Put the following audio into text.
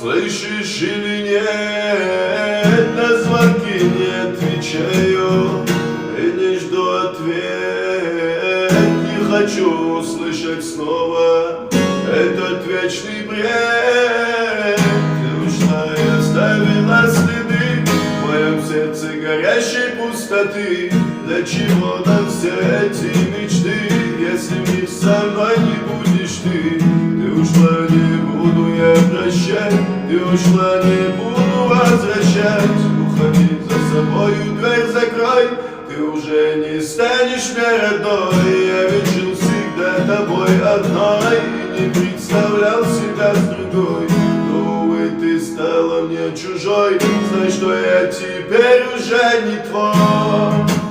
слышишь или нет? На звонки не отвечаю и не жду ответ. Не хочу услышать снова этот вечный бред. Ты ушла и оставила следы в моем сердце горящей пустоты. Для чего нам все эти мечты, если мир со мной не будешь ты? Ты ушла, не буду я прощать, ты ушла, не буду возвращать. Уходи, за собою дверь закрой, ты уже не станешь мне родной. Я ведь жил всегда тобой одной и не представлял себя с другой. Но, увы, ты стала мне чужой, знай, что я теперь уже не твой.